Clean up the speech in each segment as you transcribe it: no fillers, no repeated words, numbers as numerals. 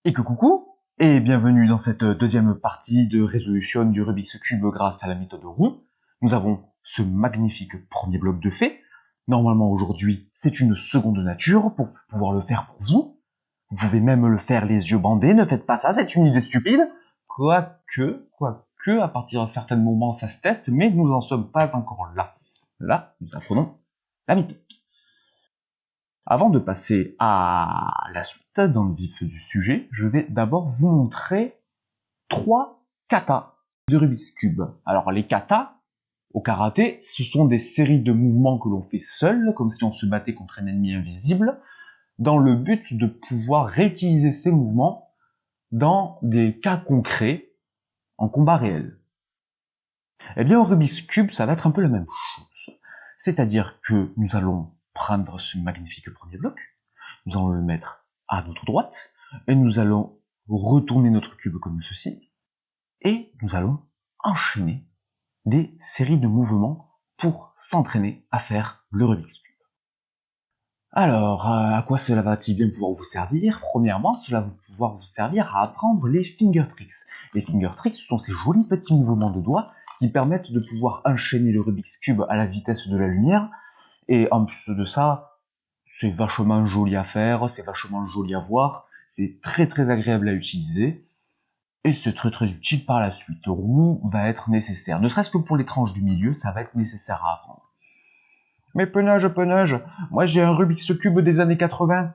Et que coucou, et bienvenue dans cette deuxième partie de résolution du Rubik's Cube grâce à la méthode rond. Nous avons ce magnifique premier bloc de fait. Normalement aujourd'hui, c'est une seconde nature pour pouvoir le faire pour vous. Vous pouvez même le faire les yeux bandés, ne faites pas ça, c'est une idée stupide. Quoique, à partir d'un certain moment ça se teste, mais nous n'en sommes pas encore là. Là, nous apprenons la méthode. Avant de passer à la suite, dans le vif du sujet, je vais d'abord vous montrer 3 katas de Rubik's Cube. Alors les katas, au karaté, ce sont des séries de mouvements que l'on fait seul, comme si on se battait contre un ennemi invisible, dans le but de pouvoir réutiliser ces mouvements dans des cas concrets, en combat réel. Eh bien au Rubik's Cube, ça va être un peu la même chose. C'est-à-dire que nous allons prendre ce magnifique premier bloc, nous allons le mettre à notre droite, et nous allons retourner notre cube comme ceci, et nous allons enchaîner des séries de mouvements pour s'entraîner à faire le Rubik's Cube. Alors, à quoi cela va-t-il bien pouvoir vous servir? Premièrement, cela va pouvoir vous servir à apprendre les finger tricks. Les finger tricks, ce sont ces jolis petits mouvements de doigts qui permettent de pouvoir enchaîner le Rubik's Cube à la vitesse de la lumière, et en plus de ça, c'est vachement joli à faire, c'est vachement joli à voir, c'est très agréable à utiliser, et c'est très utile par la suite. Roue va être nécessaire, ne serait-ce que pour les tranches du milieu, ça va être nécessaire à apprendre. Mais penage, moi j'ai un Rubik's Cube des années 80.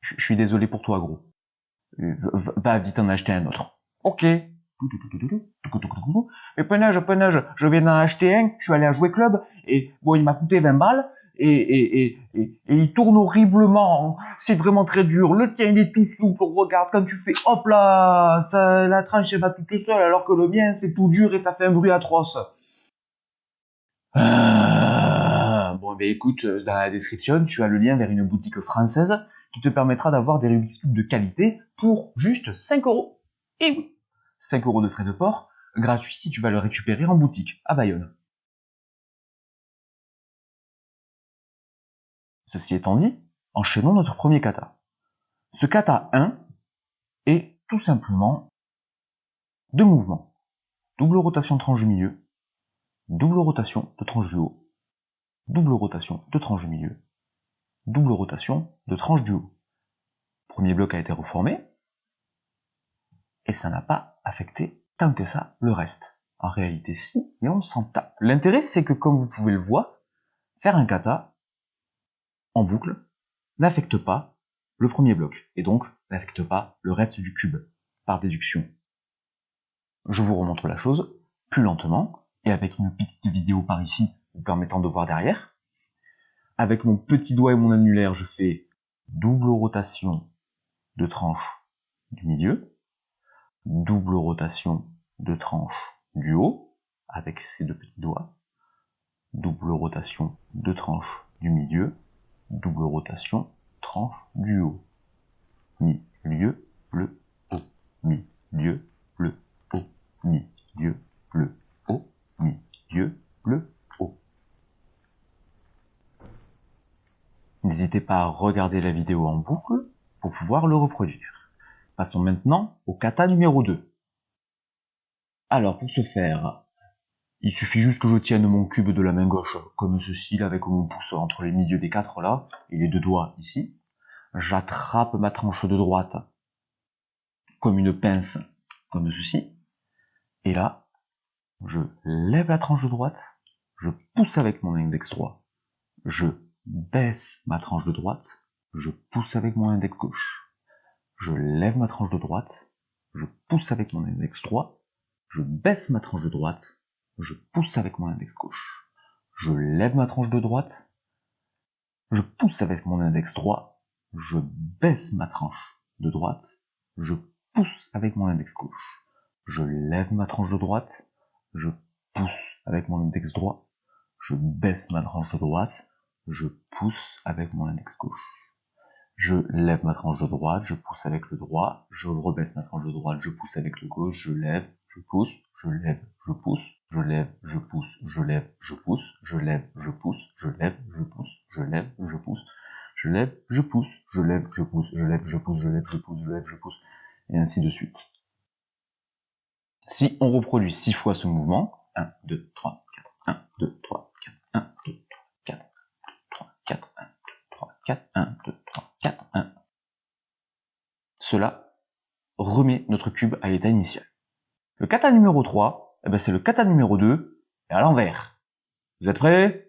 Je suis désolé pour toi, gros. Va vite en acheter un autre. Ok. Mais penage, je viens d'en acheter un, je suis allé à Jouet Club, et bon, il m'a coûté 20 balles, et il tourne horriblement. C'est vraiment très dur. Le tien, il est tout souple. Regarde, quand tu fais hop là, ça, la tranche, elle va toute seule, alors que le mien, c'est tout dur et ça fait un bruit atroce. Bon, ben écoute, dans la description, tu as le lien vers une boutique française qui te permettra d'avoir des Rubik's Cube de qualité pour juste 5 euros. Et oui, 5 euros de frais de port, gratuit si tu vas le récupérer en boutique, à Bayonne. Ceci étant dit, enchaînons notre premier kata. Ce kata 1 est tout simplement deux mouvements. Double rotation de tranche du milieu, double rotation de tranche du haut, double rotation de tranche du milieu, double rotation de tranche du haut. Premier bloc a été reformé, et ça n'a pas affecté tant que ça le reste. En réalité, si, mais on s'en tape. L'intérêt, c'est que, comme vous pouvez le voir, faire un kata en boucle n'affecte pas le premier bloc, et donc n'affecte pas le reste du cube, par déduction. Je vous remontre la chose plus lentement, et avec une petite vidéo par ici, vous permettant de voir derrière. Avec mon petit doigt et mon annulaire, je fais double rotation de tranche du milieu, double rotation de tranche du haut, avec ces deux petits doigts, double rotation de tranche du milieu, double rotation, tranche du haut, milieu, le haut, milieu, le haut, milieu, le haut, milieu, le haut. N'hésitez pas à regarder la vidéo en boucle pour pouvoir le reproduire. Passons maintenant au kata numéro 2. Alors pour ce faire, il suffit juste que je tienne mon cube de la main gauche, comme ceci, là, avec mon pouce entre les milieux des quatre, là, et les deux doigts ici. J'attrape ma tranche de droite, comme une pince, comme ceci. Et là, je lève la tranche de droite, je pousse avec mon index droit. Je baisse ma tranche de droite, je pousse avec mon index gauche. Je lève ma tranche de droite, je pousse avec mon index droit, je baisse ma tranche de droite, je pousse avec mon index gauche. Je lève ma tranche de droite, je pousse avec mon index droit, je baisse ma tranche de droite, je pousse avec mon index gauche. Je lève ma tranche de droite, je pousse avec mon index droit, je baisse ma tranche de droite, je pousse avec mon index gauche. Je lève ma tranche de droite, je pousse avec le droit, je rebaisse ma tranche de droite, je pousse avec le gauche, je lève, je pousse, je lève, je pousse, je lève, je pousse, je lève, je pousse, je lève, je pousse, je lève, je pousse, je lève, je pousse, je lève, je pousse, je lève, je pousse, je lève, je pousse, je lève, je pousse, je lève, je pousse, et ainsi de suite. Si on reproduit 6 fois ce mouvement, 1, 2, 3, 4, 1, 2, 3, 4, 1, 2, 3, 4, 3, 4, 1, 2, 3, 4, 1, 2, 3, 4, 1. Cela remet notre cube à l'état initial. Le kata numéro 3, eh ben c'est le kata numéro 2, et à l'envers. Vous êtes prêts?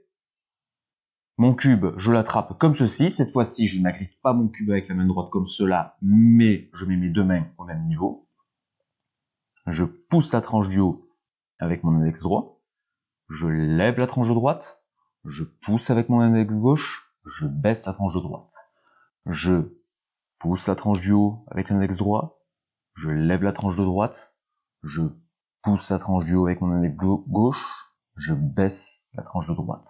Mon cube, je l'attrape comme ceci. Cette fois-ci, je n'agrippe pas mon cube avec la main droite comme cela, mais je mets mes deux mains au même niveau. Je pousse la tranche du haut avec mon index droit. Je lève la tranche de droite. Je pousse avec mon index gauche. Je baisse la tranche de droite. Je pousse la tranche du haut avec l'index droit. Je lève la tranche de droite. Je pousse la tranche du haut avec mon index gauche. Je baisse la tranche de droite.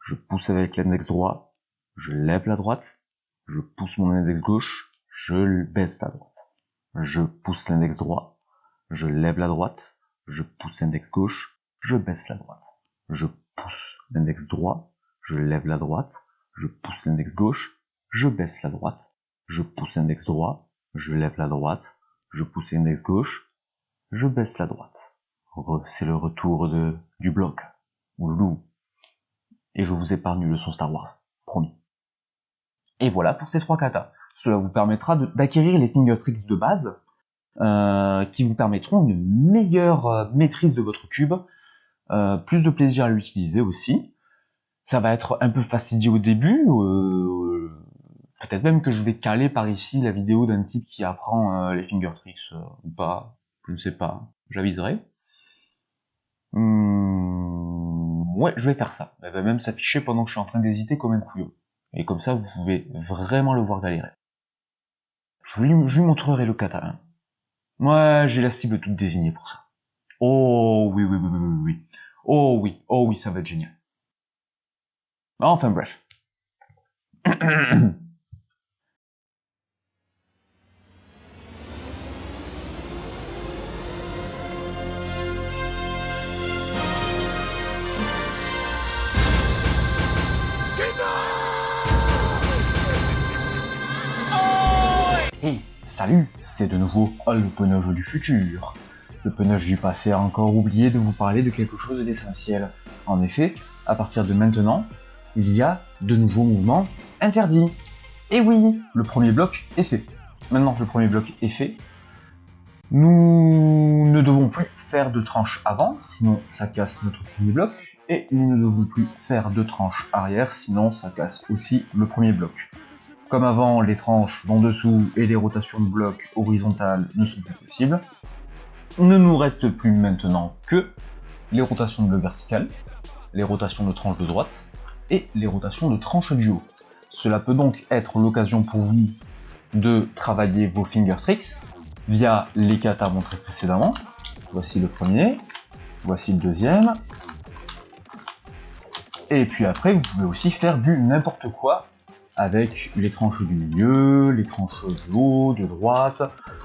Je pousse avec l'index droit, je lève la droite, je pousse mon index gauche, je baisse la droite. Je pousse l'index droit, je lève la droite, je pousse l'index gauche, je baisse la droite. Je pousse l'index droit, je lève la droite, je pousse l'index gauche, je baisse la droite. Je pousse l'index droit, je lève la droite, je pousse l'index gauche, je baisse la droite. C'est le retour du bloc, ou loup. Et je vous épargne le son Star Wars, promis. Et voilà pour ces 3 katas. Cela vous permettra d'acquérir les finger tricks de base, qui vous permettront une meilleure maîtrise de votre cube, plus de plaisir à l'utiliser aussi. Ça va être un peu fastidieux au début, peut-être même que je vais caler par ici la vidéo d'un type qui apprend les finger tricks, ou pas, je ne sais pas, j'aviserai. Ouais, je vais faire ça. Elle va même s'afficher pendant que je suis en train d'hésiter comme un couillon. Et comme ça, vous pouvez vraiment le voir galérer. Je lui montrerai le kata. Hein. Moi, j'ai la cible toute désignée pour ça. Oh oui, oui, oui, oui, oui, oui. Oh oui, ça va être génial. Enfin bref. Hey, salut, c'est de nouveau le Penage du futur. Le Penage du passé a encore oublié de vous parler de quelque chose d'essentiel. En effet, à partir de maintenant, il y a de nouveaux mouvements interdits. Et oui, le premier bloc est fait. Maintenant que le premier bloc est fait, nous ne devons plus faire de tranche avant, sinon ça casse notre premier bloc, et nous ne devons plus faire de tranche arrière, sinon ça casse aussi le premier bloc. Comme avant, les tranches d'en dessous et les rotations de blocs horizontales ne sont plus possibles. Ne nous reste plus maintenant que les rotations de blocs verticales, les rotations de tranche de droite et les rotations de tranche du haut. Cela peut donc être l'occasion pour vous de travailler vos finger tricks via les katas montrés précédemment. Voici le premier, voici le deuxième. Et puis après, vous pouvez aussi faire du n'importe quoi avec les tranches du milieu, les tranches du haut, de droite.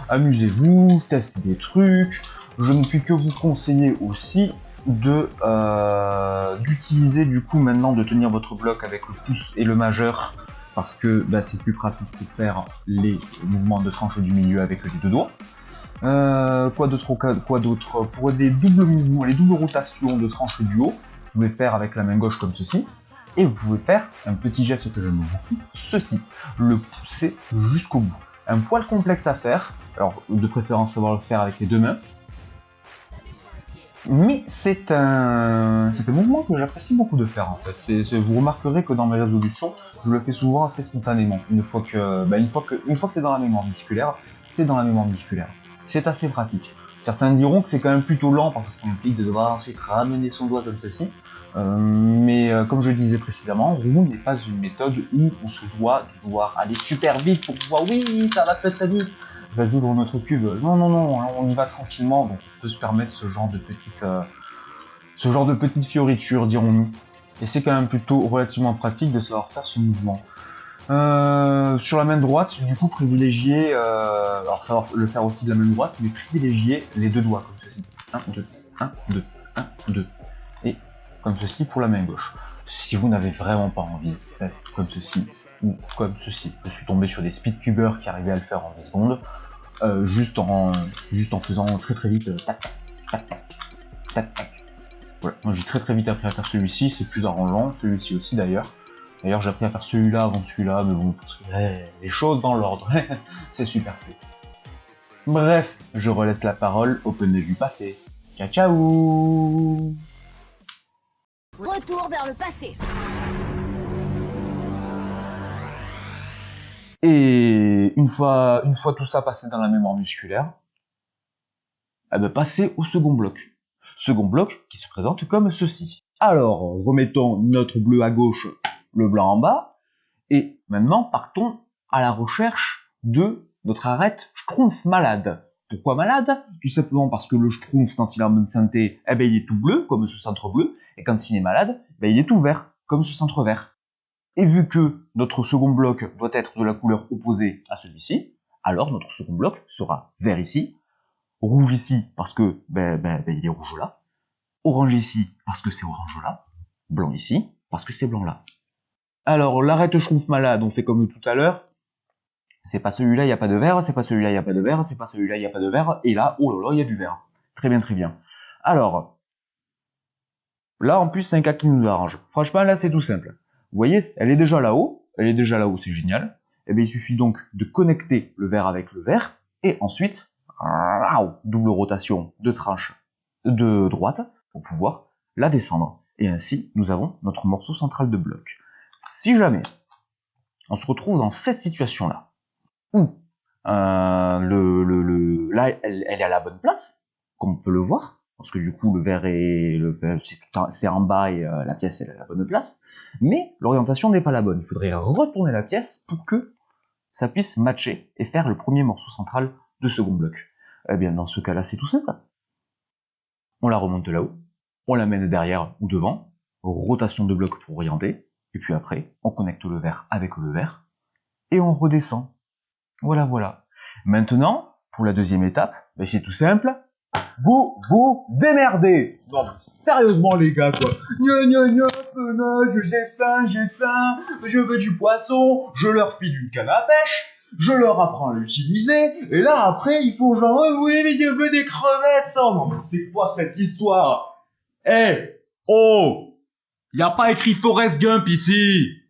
Amusez-vous, testez des trucs. Je ne puis que vous conseiller aussi d'utiliser du coup maintenant de tenir votre bloc avec le pouce et le majeur parce que c'est plus pratique pour faire les mouvements de tranche du milieu avec les deux doigts. Quoi d'autre? Pour des doubles mouvements, les doubles rotations de tranche du haut, vous pouvez faire avec la main gauche comme ceci. Et vous pouvez faire un petit geste que j'aime beaucoup, ceci, le pousser jusqu'au bout. Un poil complexe à faire, alors de préférence savoir le faire avec les deux mains, mais c'est un mouvement que j'apprécie beaucoup de faire en fait. Vous remarquerez que dans mes résolutions, je le fais souvent assez spontanément. Une fois que c'est dans la mémoire musculaire, c'est dans la mémoire musculaire. C'est assez pratique. Certains diront que c'est quand même plutôt lent parce que ça implique de devoir ensuite ramener son doigt comme ceci. Mais comme je le disais précédemment, Roux n'est pas une méthode où on se doit devoir aller super vite pour pouvoir, oui, ça va très très vite, résoudre notre cube. Non, non, non, on y va tranquillement, donc on peut se permettre ce genre de petites fioritures, dirons-nous. Et c'est quand même plutôt relativement pratique de savoir faire ce mouvement. Sur la main droite, du coup, privilégier, alors savoir le faire aussi de la main droite, mais privilégier les deux doigts, comme ceci. 1, 2, 1, 2, 1, 2. Et comme ceci pour la main gauche. Si vous n'avez vraiment pas envie, faites comme ceci, ou comme ceci. Je suis tombé sur des speedcubers qui arrivaient à le faire en 10 secondes, juste en faisant très vite, tac, tac, tac, tac, tac. Voilà. Moi j'ai très vite appris à faire celui-ci, c'est plus arrangeant, celui-ci aussi d'ailleurs. D'ailleurs j'ai appris à faire celui-là avant celui-là, mais bon, parce que les choses dans l'ordre, c'est super fait. Bref, je relaisse la parole au PNJ du passé. Ciao ciao. Retour vers le passé. Et une fois tout ça passé dans la mémoire musculaire, eh ben passer au second bloc. Second bloc qui se présente comme ceci. Alors, remettons notre bleu à gauche, le blanc en bas, et maintenant partons à la recherche de notre arête schtroumpf malade. Pourquoi malade? Tout simplement parce que le schtroumpf, quand il est en bonne santé, eh ben, il est tout bleu, comme ce centre bleu, et quand il est malade, ben, il est tout vert, comme ce centre vert. Et vu que notre second bloc doit être de la couleur opposée à celui-ci, alors notre second bloc sera vert ici, rouge ici parce que il est rouge là, orange ici parce que c'est orange là, blanc ici parce que c'est blanc là. Alors l'arête schtroumpf malade, on fait comme tout à l'heure, c'est pas celui-là, il n'y a pas de vert, c'est pas celui-là, il n'y a pas de vert, c'est pas celui-là, il n'y a pas de vert, et là, oh là là, il y a du vert. Très bien, très bien. Alors, là en plus c'est un cas qui nous arrange. Franchement là c'est tout simple. Vous voyez, elle est déjà là-haut, c'est génial. Et bien il suffit donc de connecter le vert avec le vert, et ensuite, double rotation de tranche de droite, pour pouvoir la descendre. Et ainsi, nous avons notre morceau central de bloc. Si jamais on se retrouve dans cette situation-là, où là, elle est à la bonne place, comme on peut le voir, parce que du coup, le vert c'est en bas et la pièce elle est à la bonne place, mais l'orientation n'est pas la bonne. Il faudrait retourner la pièce pour que ça puisse matcher et faire le premier morceau central de second bloc. Eh bien, dans ce cas-là, c'est tout simple. On la remonte là-haut, on la mène derrière ou devant, rotation de bloc pour orienter, et puis après, on connecte le vert avec le vert, et on redescend. Voilà, voilà. Maintenant, pour la deuxième étape, ben c'est tout simple. Vous démerdez. Non, mais sérieusement, les gars, quoi. Gna, penage, j'ai faim, je veux du poisson, je leur file une canne à pêche, je leur apprends à l'utiliser, et là, après, il faut genre, oui, mais je veux des crevettes, ça. Non, mais c'est quoi cette histoire? Oh, y a pas écrit Forrest Gump ici.